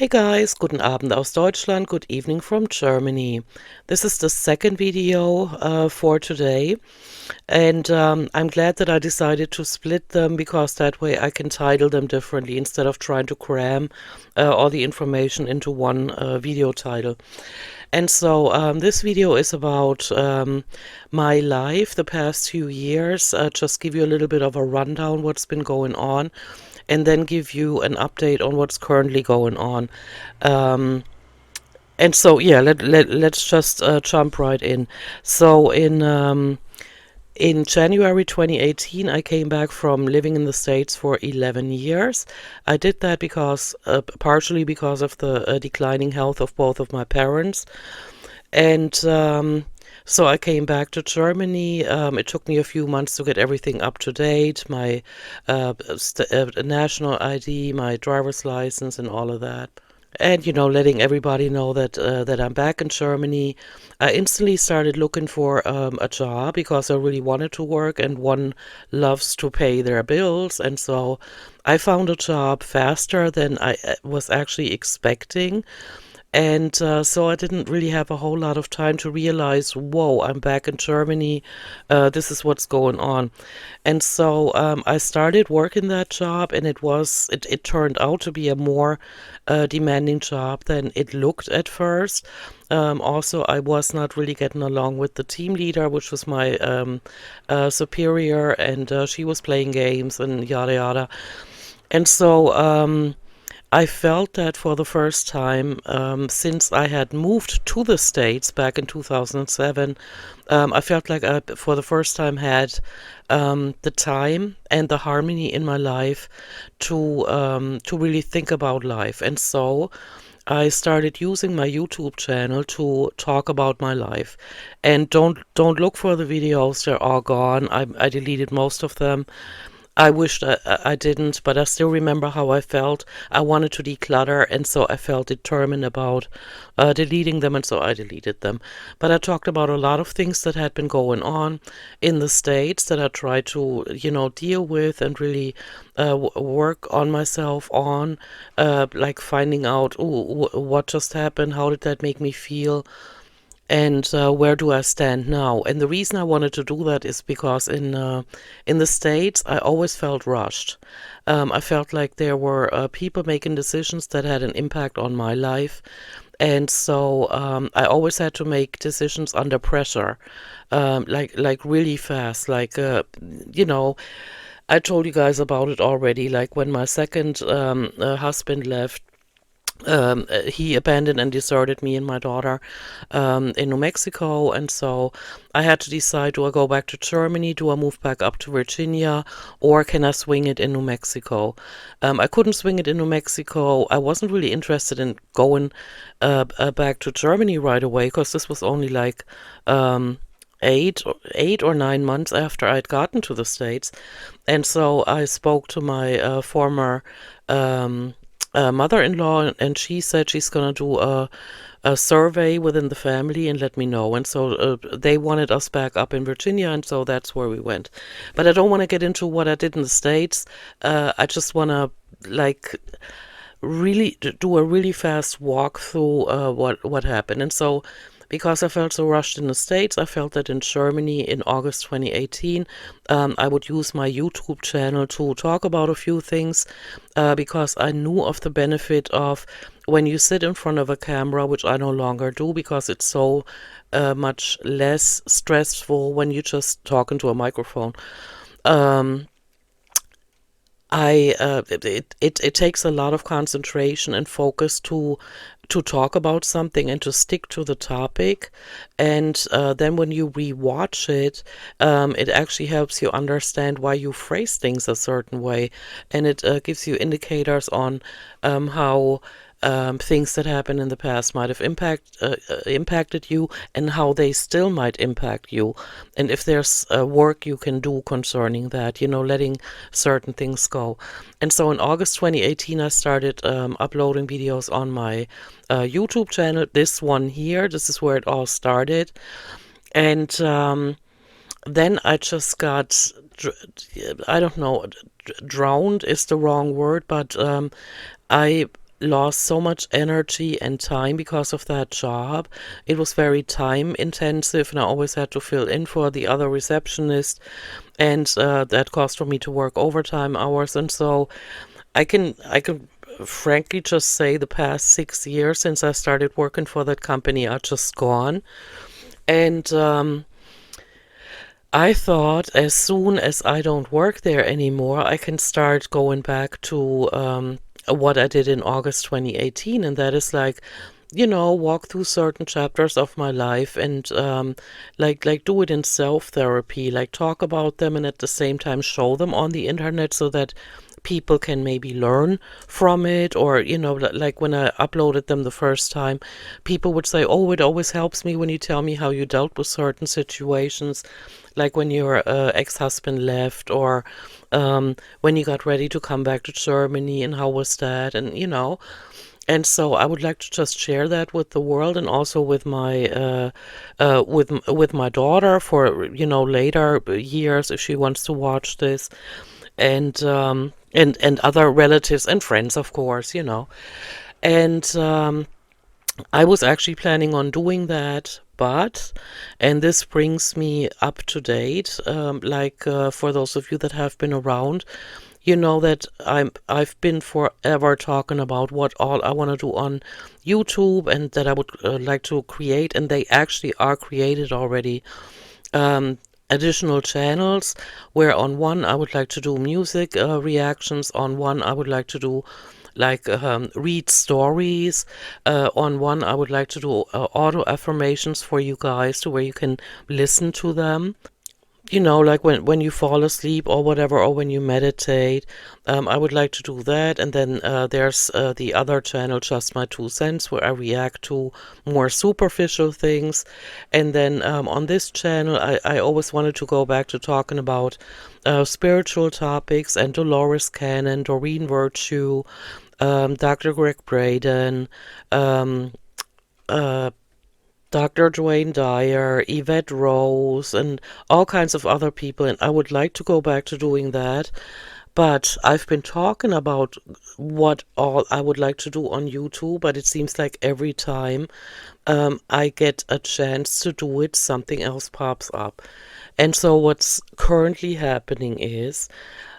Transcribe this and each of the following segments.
Hey guys, guten Abend aus Deutschland, good evening from Germany. This is the second video for today, and I'm glad that I decided to split them because that way I can title them differently instead of trying to cram all the information into one video title. And so this video is about my life the past few years, just give you a little bit of a rundown what's been going on, and then give you an update on what's currently going on. Um, and so, yeah, let's just jump right in. So in January 2018, I came back from living in the States for 11 years. I did that because, partially because of the declining health of both of my parents. And so I came back to Germany. It took me a few months to get everything up to date, my national ID, my driver's license, and all of that. And letting everybody know that I'm back in Germany. I instantly started looking for a job because I really wanted to work, and one loves to pay their bills. And so I found a job faster than I was actually expecting. And so I didn't really have a whole lot of time to realize, whoa, I'm back in Germany. This is what's going on. And so I started working that job, and it turned out to be a more demanding job than it looked at first. Also, I was not really getting along with the team leader, which was my superior, and she was playing games and yada yada. And so I felt that for the first time since I had moved to the States back in 2007, I felt like I, for the first time, had the time and the harmony in my life to really think about life. And so I started using my YouTube channel to talk about my life. And don't look for the videos; they're all gone. I deleted most of them. I wished I didn't, but I still remember how I felt. I wanted to declutter, and so I felt determined about deleting them, and so I deleted them. But I talked about a lot of things that had been going on in the States that I tried to, deal with and really work on myself on, like finding out, ooh, what just happened, how did that make me feel, and where do I stand now? And the reason I wanted to do that is because in the States, I always felt rushed. I felt like there were people making decisions that had an impact on my life, and so I always had to make decisions under pressure, like really fast. Like you know, I told you guys about it already. Like when my second husband left, he abandoned and deserted me and my daughter in New Mexico. And so I had to decide, do I go back to Germany? Do I move back up to Virginia? Or can I swing it in New Mexico? I couldn't swing it in New Mexico. I wasn't really interested in going back to Germany right away because this was only like 8 or 9 months after I'd gotten to the States. And so I spoke to my former mother-in-law, and she said she's gonna do a survey within the family and let me know. And so they wanted us back up in Virginia, and so that's where we went. But I don't want to get into what I did in the States. I just want to like really do a really fast walk through what happened. And so because I felt so rushed in the States, I felt that in Germany in August 2018, I would use my YouTube channel to talk about a few things because I knew of the benefit of when you sit in front of a camera, which I no longer do because it's so much less stressful when you just talk into a microphone. Um, it takes a lot of concentration and focus to talk about something and to stick to the topic. And then when you rewatch it, it actually helps you understand why you phrase things a certain way, and it gives you indicators on how things that happened in the past might have impacted you, and how they still might impact you, and if there's work you can do concerning that, letting certain things go. And so in August 2018, I started uploading videos on my YouTube channel. This one here, this is where it all started. And then I just got, I don't know, drowned is the wrong word, but I lost so much energy and time because of that job. It was very time intensive, and I always had to fill in for the other receptionist, and that caused for me to work overtime hours. And so I can frankly just say the past 6 years since I started working for that company are just gone. And I thought as soon as I don't work there anymore, I can start going back to what I did in August 2018, and that is like, walk through certain chapters of my life and like do it in self-therapy, like talk about them and at the same time show them on the internet so that people can maybe learn from it. Or like when I uploaded them the first time, people would say, oh, it always helps me when you tell me how you dealt with certain situations, like when your ex-husband left, or when you got ready to come back to Germany, and how was that, and so I would like to just share that with the world, and also with my with my daughter for later years if she wants to watch this, and other relatives and friends, of course, and I was actually planning on doing that, and this brings me up to date. Like for those of you that have been around, you know that I've been forever talking about what all I want to do on YouTube, and that I would like to create, and they actually are created already. Um, Additional channels, where on one I would like to do music reactions, on one I would like to do like read stories, on one I would like to do auto affirmations for you guys to where you can listen to them, like when you fall asleep or whatever, or when you meditate. I would like to do that. And then there's the other channel, Just My Two Cents, where I react to more superficial things. And then on this channel, I always wanted to go back to talking about spiritual topics, and Dolores Cannon, Doreen Virtue, Dr. Greg Braden, um, uh, Dr. Dwayne Dyer, Yvette Rose, and all kinds of other people, and I would like to go back to doing that. But I've been talking about what all I would like to do on YouTube, but it seems like every time I get a chance to do it, something else pops up. And so what's currently happening is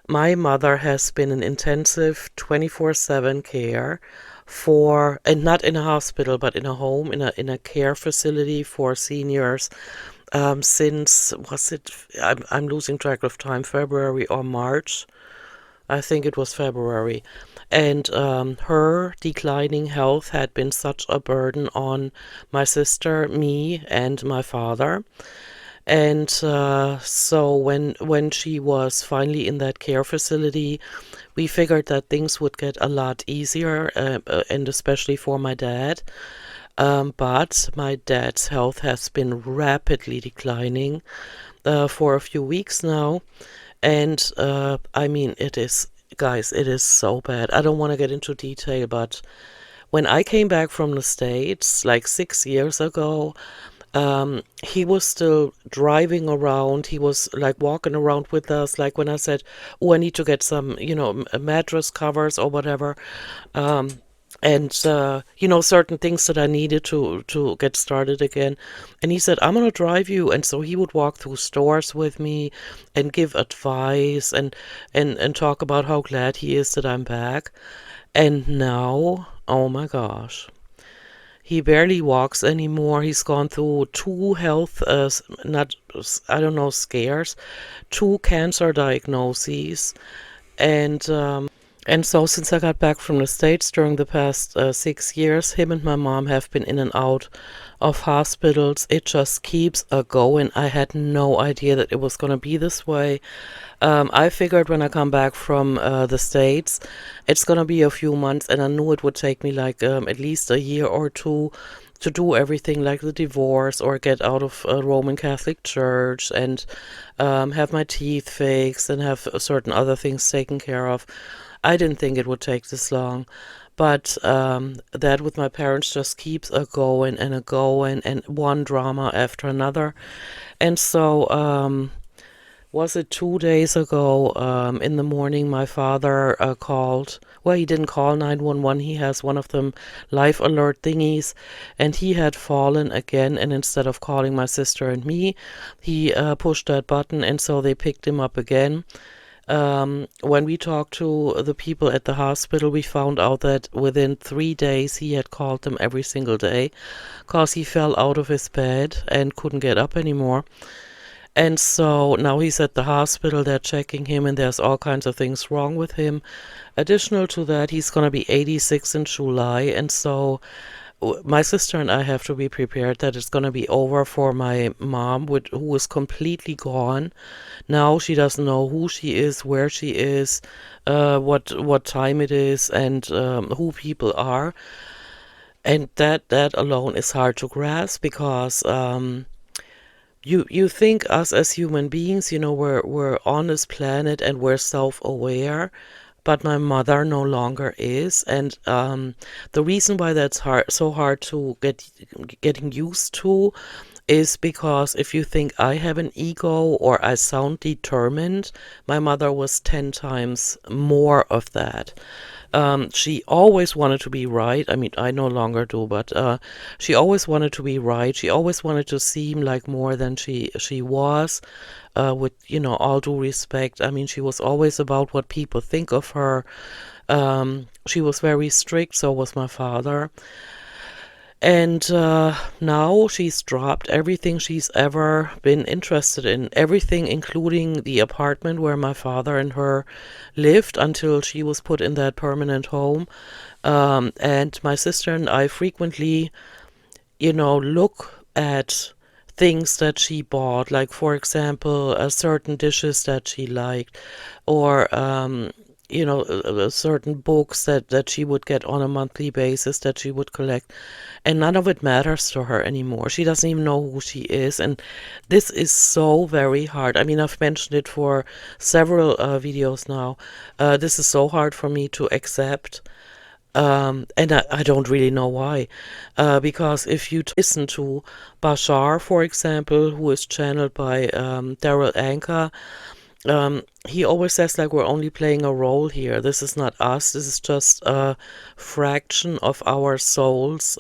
my mother has been in intensive 24/7 care for, and not in a hospital, but in a home, in a care facility for seniors, since, was it, I'm losing track of time, February or March. I think it was February. And her declining health had been such a burden on my sister, me, and my father. And so when she was finally in that care facility, we figured that things would get a lot easier, and especially for my dad. But my dad's health has been rapidly declining for a few weeks now. And I mean, it is, guys, it is so bad. I don't want to get into detail, but when I came back from the States like 6 years ago, he was still driving around. He was like walking around with us. Like when I said, "Oh, I need to get some, mattress covers or whatever," um, and certain things that I needed to get started again. And he said, "I'm gonna drive you." And so he would walk through stores with me and give advice, and talk about how glad he is that I'm back. And now, oh my gosh. He barely walks anymore. He's gone through two health, not, I don't know, scares, two cancer diagnoses. And and so since I got back from the States during the past 6 years, him and my mom have been in and out of hospitals. It just keeps a going. I had no idea that it was going to be this way. I figured when I come back from the States, it's going to be a few months, and I knew it would take me like at least a year or two to do everything like the divorce or get out of a Roman Catholic Church, and have my teeth fixed and have certain other things taken care of. I didn't think it would take this long. But that with my parents just keeps a going and a going, and one drama after another. And so Was it 2 days ago? In the morning, my father called. Well, he didn't call 911. He has one of them life alert thingies, and he had fallen again. And instead of calling my sister and me, he pushed that button, and so they picked him up again. When we talked to the people at the hospital, we found out that within 3 days he had called them every single day because he fell out of his bed and couldn't get up anymore. And so now he's at the hospital, they're checking him, and there's all kinds of things wrong with him. Additional to that, he's going to be 86 in July, and so my sister and I have to be prepared that it's going to be over for my mom, who is completely gone. Now she doesn't know who she is, where she is, what time it is, and who people are. And that alone is hard to grasp because you think us as human beings, we're on this planet and we're self-aware, but my mother no longer is, and the reason why that's so hard to getting used to is because if you think I have an ego or I sound determined, my mother was 10 times more of that. She always wanted to be right. I mean, I no longer do, but she always wanted to be right. She always wanted to seem like more than she was. With all due respect, I mean, she was always about what people think of her. She was very strict. So was my father. And now she's dropped everything she's ever been interested in, everything, including the apartment where my father and her lived until she was put in that permanent home. And my sister and I frequently, look at things that she bought, like, for example, certain dishes that she liked, or certain books that she would get on a monthly basis that she would collect, and none of it matters to her anymore. She doesn't even know who she is, and this is so very hard. I mean, I've mentioned it for several videos now. This is so hard for me to accept. And I don't really know why. Because if you listen to Bashar, for example, who is channeled by Daryl Anka, he always says, like, we're only playing a role here. This is not us. This is just a fraction of our souls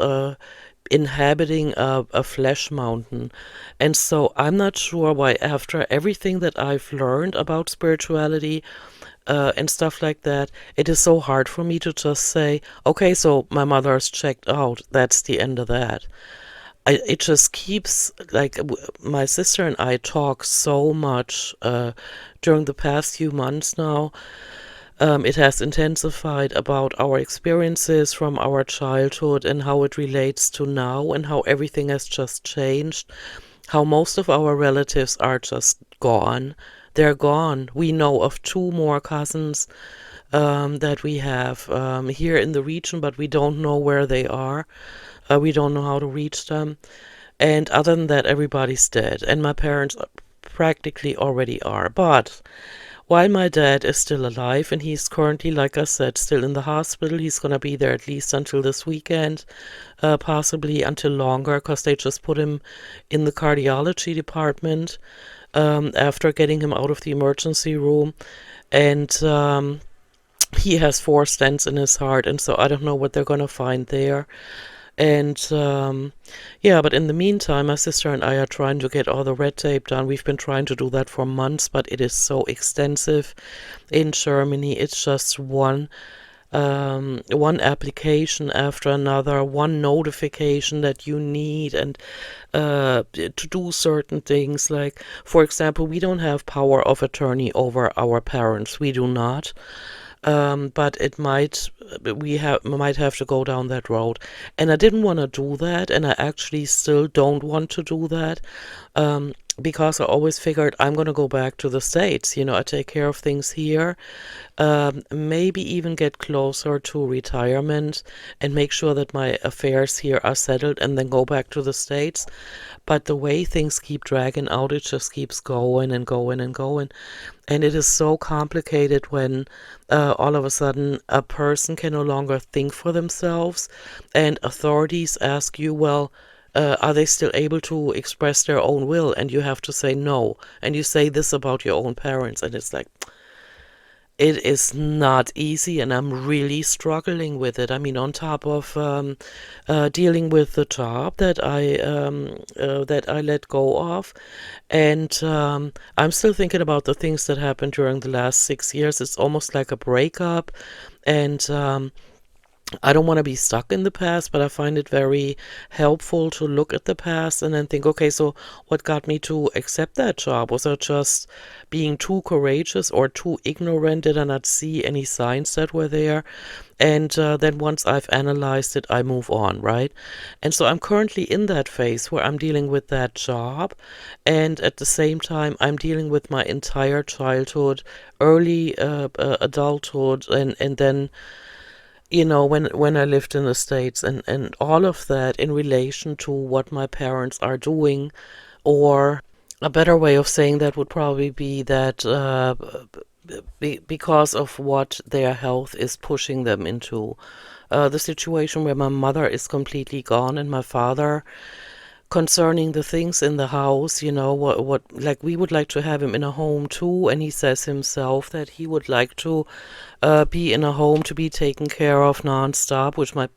inhabiting a flesh mountain. And so I'm not sure why, after everything that I've learned about spirituality and stuff like that, it is so hard for me to just say, okay, so my mother's checked out. That's the end of that. It just keeps, like, my sister and I talk so much during the past few months now. It has intensified about our experiences from our childhood and how it relates to now and how everything has just changed. How most of our relatives are just gone. They're gone. We know of two more cousins that we have here in the region, but we don't know where they are. We don't know how to reach them. And other than that, everybody's dead. And my parents practically already are. But while my dad is still alive, and he's currently, like I said, still in the hospital, he's going to be there at least until this weekend, possibly until longer, because they just put him in the cardiology department after getting him out of the emergency room. And he has 4 stents in his heart, and so I don't know what they're going to find there. And yeah, but in the meantime, my sister and I are trying to get all the red tape done. We've been trying to do that for months, but it is so extensive in Germany. It's just one application after another, one notification that you need, and to do certain things. Like, for example, we don't have power of attorney over our parents. We do not. But we might have to go down that road. And I didn't want to do that, and I actually still don't want to do that. Because I always figured I'm going to go back to the States. I take care of things here, maybe even get closer to retirement and make sure that my affairs here are settled and then go back to the States. But the way things keep dragging out, it just keeps going and going and going. And it is so complicated when all of a sudden a person can no longer think for themselves and authorities ask you, well, are they still able to express their own will? And you have to say no. And you say this about your own parents, and it's like, it is not easy, and I'm really struggling with it. I mean, on top of dealing with the job that I let go of, and I'm still thinking about the things that happened during the last 6 years. It's almost like a breakup, and I don't want to be stuck in the past, but I find it very helpful to look at the past and then think, okay, so what got me to accept that job? Was I just being too courageous or too ignorant? Did I not see any signs that were there? And then once I've analyzed it, I move on, right? And so I'm currently in that phase where I'm dealing with that job. And at the same time, I'm dealing with my entire childhood, early adulthood, and then when I lived in the States, and all of that in relation to what my parents are doing, or a better way of saying that would probably be that because of what their health is pushing them into. The situation where my mother is completely gone and my father, concerning the things in the house, what like we would like to have him in a home too, and he says himself that he would like to be in a home to be taken care of nonstop, which my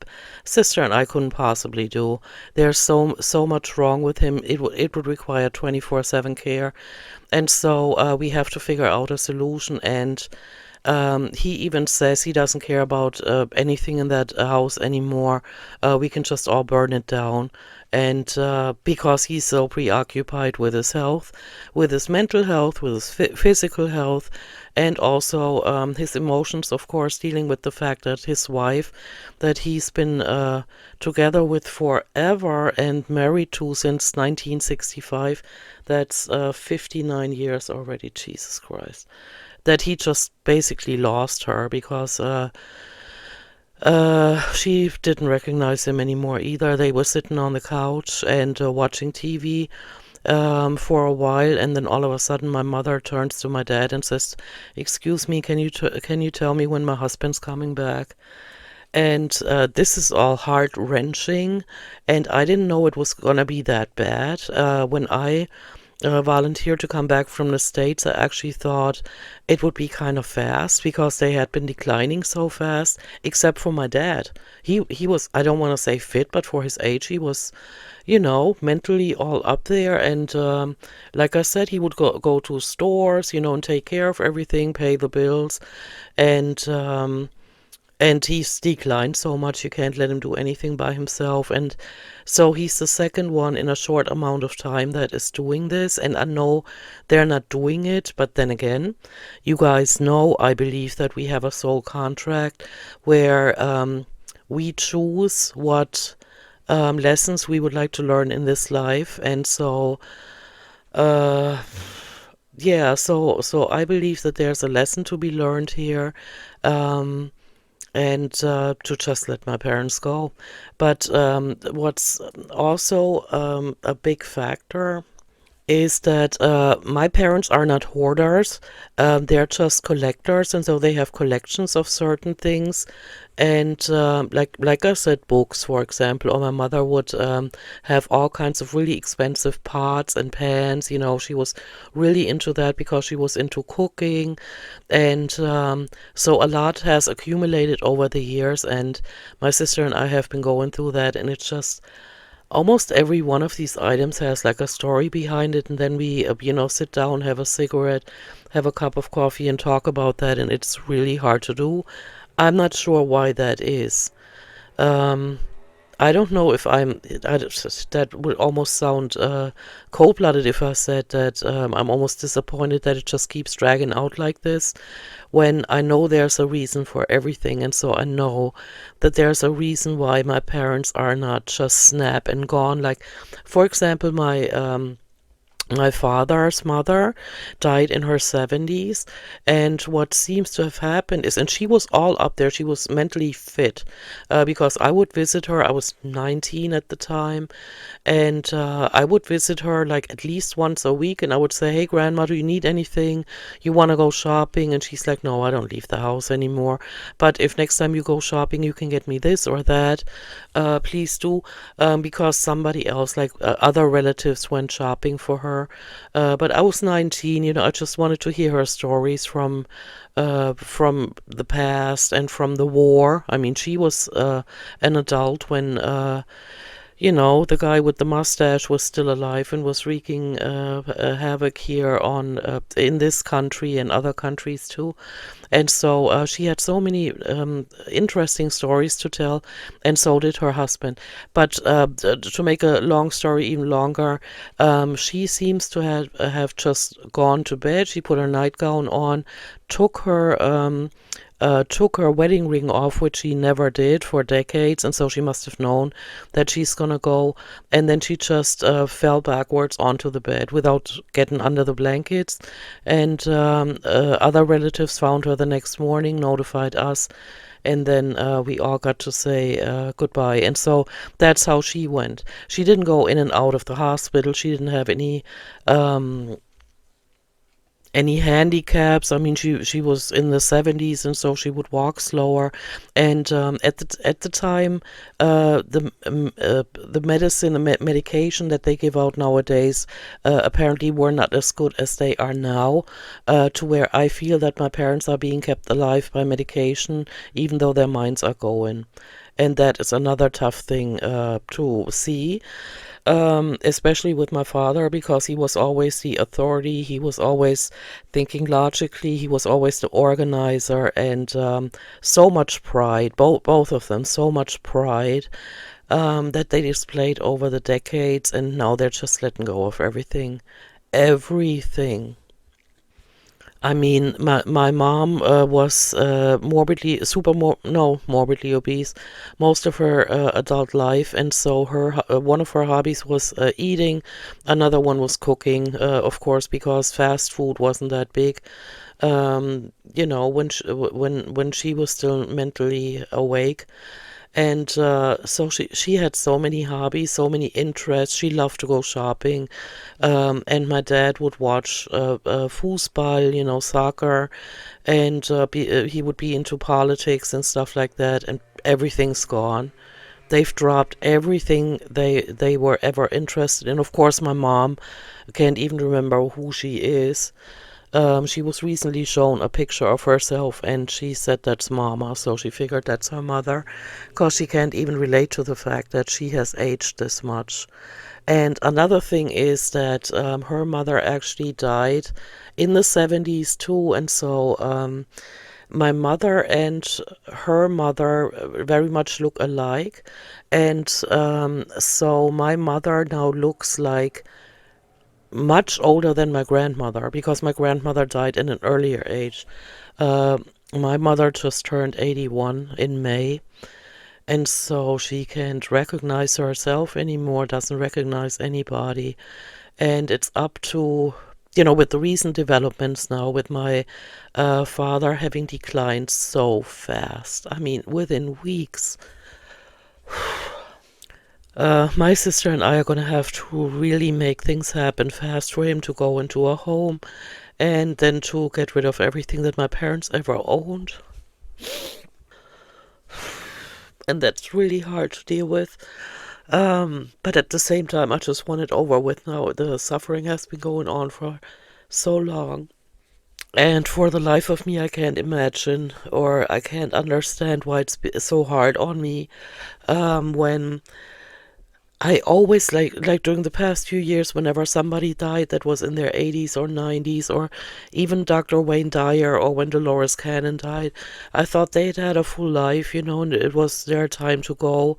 sister and I couldn't possibly do. There's so much wrong with him. It would require 24/7 care, and so we have to figure out a solution. And he even says he doesn't care about anything in that house anymore. We can just all burn it down. And because he's so preoccupied with his health, with his mental health, with his physical health, and also his emotions, of course, dealing with the fact that his wife, that he's been together with forever and married to since 1965, that's 59 years already, Jesus Christ, that he just basically lost her because she didn't recognize him anymore either. They were sitting on the couch and watching TV for a while, and then all of a sudden my mother turns to my dad and says, "Excuse me, can you tell me when my husband's coming back?" And this is all heart-wrenching, and I didn't know it was gonna be that bad. When I volunteered to come back from the States, I actually thought it would be kind of fast because they had been declining so fast, except for my dad. He was, I don't want to say fit, but for his age, he was, mentally all up there. And like I said, he would go to stores, and take care of everything, pay the bills, and he's declined so much you can't let him do anything by himself. And so he's the second one in a short amount of time that is doing this. And I know they're not doing it, but then again, you guys know I believe that we have a soul contract where we choose what lessons we would like to learn in this life. And so uh yeah, so I believe that there's a lesson to be learned here. Um and to just let my parents go. But what's also a big factor is that my parents are not hoarders. They're just collectors, and so they have collections of certain things. And like I said, books, for example, or my mother would have all kinds of really expensive pots and pans. She was really into that because she was into cooking, and so a lot has accumulated over the years. And my sister and I have been going through that, and it's just almost every one of these items has like a story behind it, and then we sit down, have a cigarette, have a cup of coffee, and talk about that. And it's really hard to do. I'm not sure why that is. um I don't know if that would almost sound cold-blooded if I said that I'm almost disappointed that it just keeps dragging out like this, when I know there's a reason for everything. And so I know that there's a reason why my parents are not just snap and gone. Like, for example, My father's mother died in her 70s, and what seems to have happened is, and she was all up there, she was mentally fit, because I would visit her. I was 19 at the time, and I would visit her like at least once a week, and I would say, "Hey, Grandma, do you need anything? You want to go shopping?" And she's like, "No, I don't leave the house anymore. But if next time you go shopping, you can get me this or that. Please do." Because somebody else, like other relatives, went shopping for her. But I was 19, I just wanted to hear her stories from the past and from the war. I mean, she was an adult when the guy with the mustache was still alive and was wreaking havoc here on in this country and other countries too. And so she had so many interesting stories to tell, and so did her husband. But to make a long story even longer, she seems to have just gone to bed. She put her nightgown on, took her. Took her wedding ring off, which she never did for decades, and so she must have known that she's gonna go. And then she just fell backwards onto the bed without getting under the blankets. And other relatives found her the next morning, notified us, and then we all got to say goodbye. And so that's how she went. She didn't go in and out of the hospital. She didn't have um, any handicaps. I mean, she was in the 70s, and so she would walk slower. And at the time, the medicine, medication that they give out nowadays, apparently were not as good as they are now. To where I feel that my parents are being kept alive by medication, even though their minds are going. And that is another tough thing to see, especially with my father, because he was always the authority. He was always thinking logically. He was always the organizer, and so much pride. Both of them, so much pride that they displayed over the decades, and now they're just letting go of everything, everything. I mean, my mom was morbidly obese most of her adult life, and so one of her hobbies was eating, another one was cooking, of course, because fast food wasn't that big. When she was still mentally awake. And so she had so many hobbies, so many interests. She loved to go shopping. And my dad would watch foosball, soccer, and he would be into politics and stuff like that. And everything's gone. They've dropped everything they were ever interested in. Of course, my mom can't even remember who she is. She was recently shown a picture of herself, and she said that's Mama, so she figured that's her mother, because she can't even relate to the fact that she has aged this much. And another thing is that her mother actually died in the 70s too, and so my mother and her mother very much look alike. And so my mother now looks like much older than my grandmother, because my grandmother died in an earlier age. Uh, my mother just turned 81 in May, and so she can't recognize herself anymore, doesn't recognize anybody. And it's up to, with the recent developments now, with my father having declined so fast. I mean, within weeks. My sister and I are going to have to really make things happen fast for him to go into a home, and then to get rid of everything that my parents ever owned. And that's really hard to deal with. But at the same time, I just want it over with now. The suffering has been going on for so long. And for the life of me, I can't imagine, or I can't understand why it's so hard on me, when I always, like during the past few years, whenever somebody died that was in their 80s or 90s, or even Dr. Wayne Dyer, or when Dolores Cannon died, I thought they'd had a full life, and it was their time to go.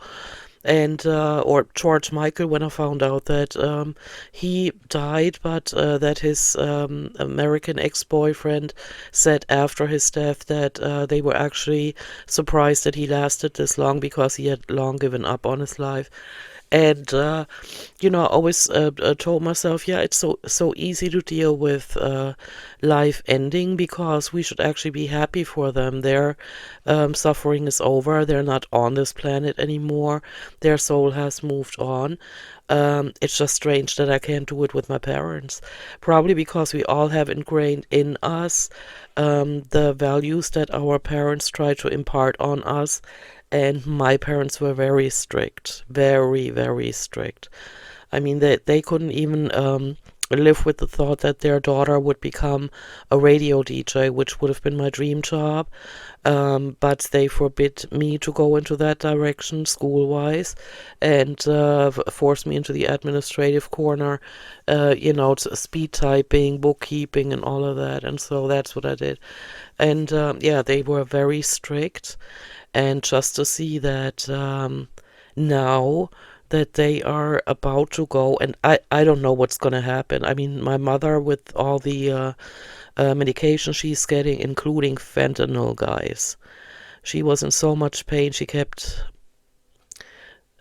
And or George Michael, when I found out that he died, but that his American ex-boyfriend said after his death that they were actually surprised that he lasted this long, because he had long given up on his life. And I always told myself, yeah, it's so easy to deal with life ending because we should actually be happy for them. Their suffering is over. They're not on this planet anymore. Their soul has moved on. It's just strange that I can't do it with my parents. Probably because we all have ingrained in us the values that our parents try to impart on us. And my parents were very strict, very, very strict. I mean, they couldn't even live with the thought that their daughter would become a radio DJ, which would have been my dream job. But they forbid me to go into that direction school-wise and forced me into the administrative corner, speed typing, bookkeeping, and all of that. And so that's what I did. And yeah, they were very strict. And just to see that now that they are about to go, and I don't know what's going to happen. I mean, my mother, with all the medication she's getting, including fentanyl, guys, she was in so much pain, she kept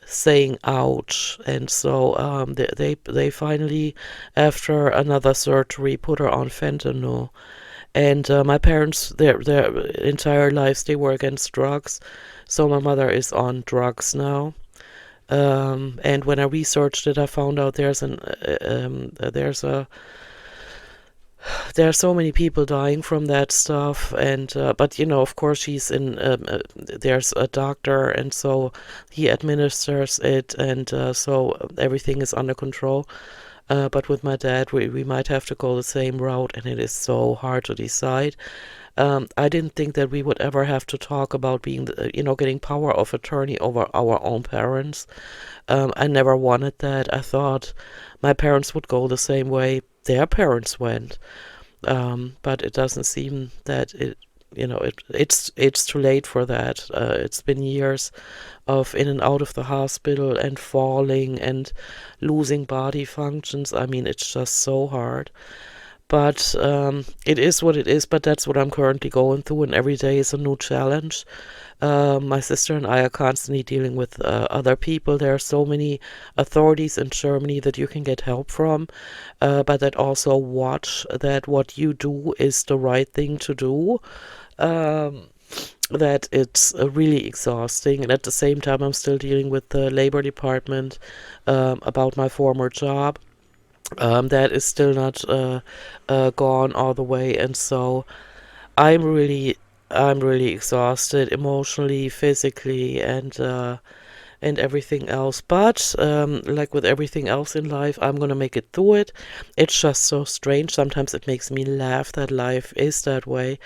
saying ouch. And so they finally, after another surgery, put her on fentanyl. And my parents, their entire lives, they were against drugs. So my mother is on drugs now. And when I researched it, I found out there are so many people dying from that stuff. And but of course, she's in. There's a doctor, and so he administers it, and so everything is under control. But with my dad, we might have to go the same route, and it is so hard to decide. I didn't think that we would ever have to talk about being, getting power of attorney over our own parents. I never wanted that. I thought my parents would go the same way their parents went. But it doesn't seem that it's too late for that. It's been years of in and out of the hospital and falling and losing body functions. I mean, it's just so hard. But it is what it is. But that's what I'm currently going through, and every day is a new challenge. My sister and I are constantly dealing with other people. There are so many authorities in Germany that you can get help from, but that also watch that what you do is the right thing to do. Um, that it's really exhausting. And at the same time, I'm still dealing with the Labor Department about my former job. That is still not gone all the way, and so I'm really, I'm really exhausted emotionally, physically, and everything else. But like with everything else in life, I'm gonna make it through it. It's just so strange. Sometimes it makes me laugh that life is that way.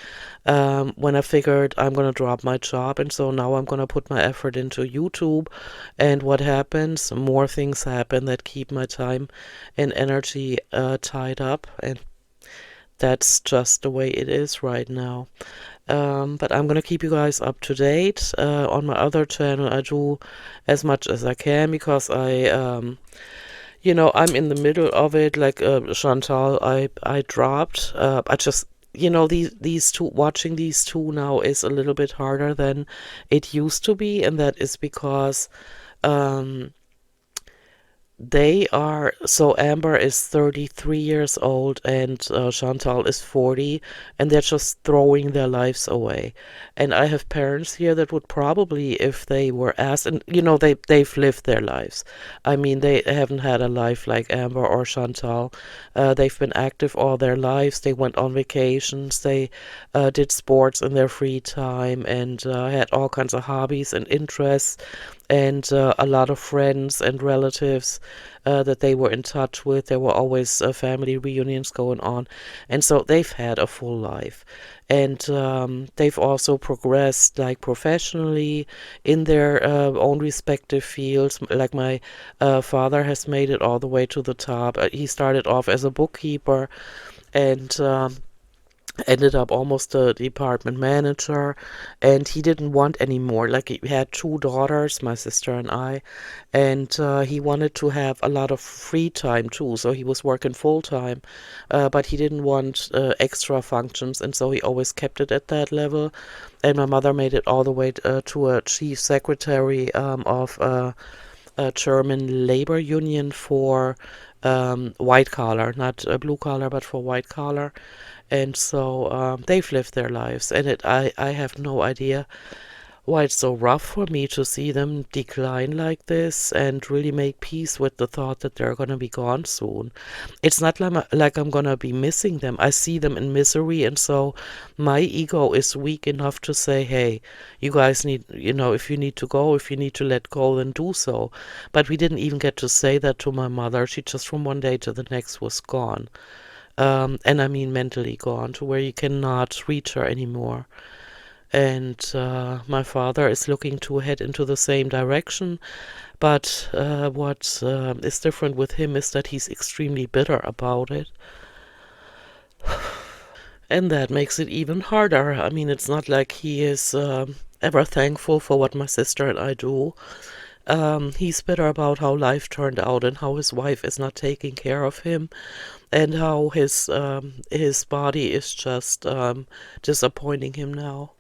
When I figured I'm gonna drop my job, and so now I'm gonna put my effort into YouTube, and what happens? More things happen that keep my time and energy tied up, and that's just the way it is right now. But I'm gonna keep you guys up to date. On my other channel, I do as much as I can because I'm in the middle of it. Like Chantal, I dropped. I just, these two, watching these two now is a little bit harder than it used to be, and that is because um, they are, so Amber is 33 years old and Chantal is 40, and they're just throwing their lives away. And I have parents here that would probably, if they were asked, and they've lived their lives. I mean, they haven't had a life like Amber or Chantal. They've been active all their lives. They went on vacations. They did sports in their free time and had all kinds of hobbies and interests, and a lot of friends and relatives that they were in touch with. There were always family reunions going on. And so they've had a full life. And they've also progressed like professionally in their own respective fields. Like my father has made it all the way to the top. He started off as a bookkeeper and ended up almost a department manager, and he didn't want any more. Like, he had two daughters, my sister and I, and he wanted to have a lot of free time too, so he was working full time, but he didn't want extra functions, and so he always kept it at that level. And my mother made it all the way to a chief secretary of a German labor union for white collar, not blue collar, but for white collar. And so they've lived their lives, and I have no idea why it's so rough for me to see them decline like this and really make peace with the thought that they're going to be gone soon. It's not like I'm going to be missing them. I see them in misery, and so my ego is weak enough to say, hey, you guys need, if you need to go, if you need to let go, then do so. But we didn't even get to say that to my mother. She just from one day to the next was gone. And I mean mentally gone to where you cannot reach her anymore. And my father is looking to head into the same direction, but what is different with him is that he's extremely bitter about it. And that makes it even harder. I mean, it's not like he is ever thankful for what my sister and I do. He's bitter about how life turned out and how his wife is not taking care of him, and how his body is just disappointing him now.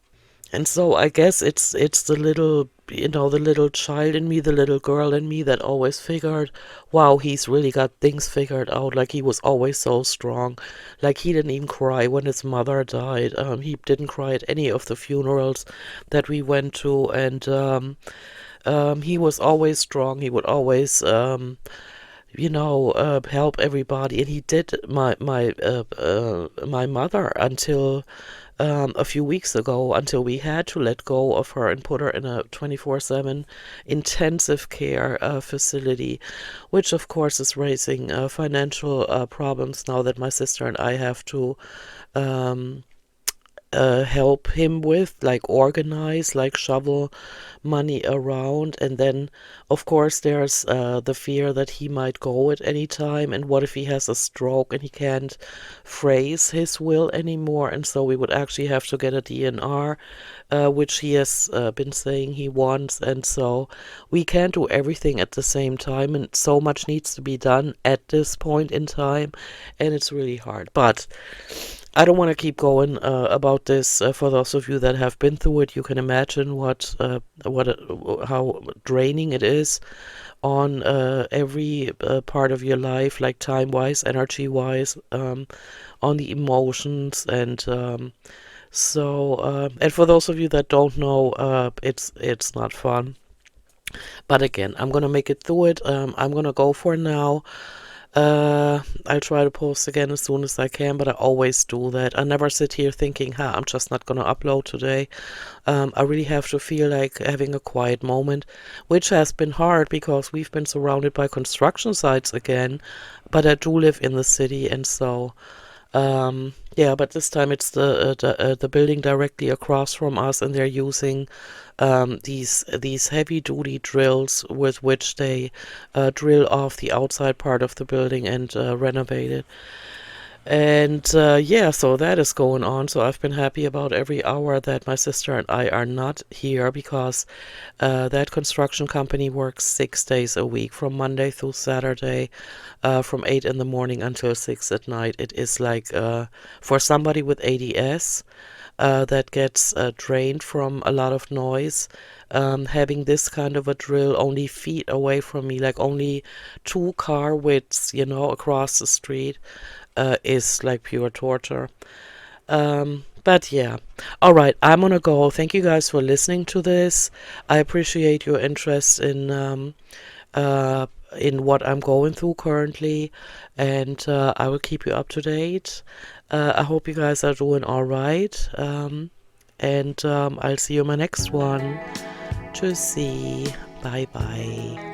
And so I guess it's the little, the little child in me, the little girl in me that always figured, wow, he's really got things figured out. Like he was always so strong. Like he didn't even cry when his mother died. He didn't cry at any of the funerals that we went to, and he was always strong. He would always help everybody, and he did my mother until a few weeks ago, until we had to let go of her and put her in a 24/7 intensive care facility, which of course is raising financial problems now that my sister and I have to um, help him with, like organize, like shovel money around. And then, of course, there's the fear that he might go at any time. And what if he has a stroke and he can't phrase his will anymore? And so we would actually have to get a DNR, which he has been saying he wants. And so we can't do everything at the same time. And so much needs to be done at this point in time. And it's really hard. But I don't want to keep going about this. For those of you that have been through it, you can imagine how draining it is on every part of your life, like time-wise, energy-wise, on the emotions, and and for those of you that don't know, it's not fun. But again, I'm gonna make it through it. I'm gonna go for now. I'll try to post again as soon as I can, but I always do that. I never sit here thinking, I'm just not gonna upload today. I really have to feel like having a quiet moment, which has been hard because we've been surrounded by construction sites again, but I do live in the city, and so yeah, but this time it's the building directly across from us, and they're using these heavy duty drills with which they drill off the outside part of the building and renovate it. And yeah, so that is going on. So I've been happy about every hour that my sister and I are not here, because that construction company works 6 days a week, from Monday through Saturday, from 8 in the morning until 6 at night. It is like for somebody with ADS that gets drained from a lot of noise. Having this kind of a drill only feet away from me, like only 2 car widths, across the street, is like pure torture. But yeah. All right, I'm gonna go. Thank you guys for listening to this. I appreciate your interest in what I'm going through currently, and I will keep you up to date. I hope you guys are doing all right. And I'll see you in my next one. Tschüssi. Bye bye.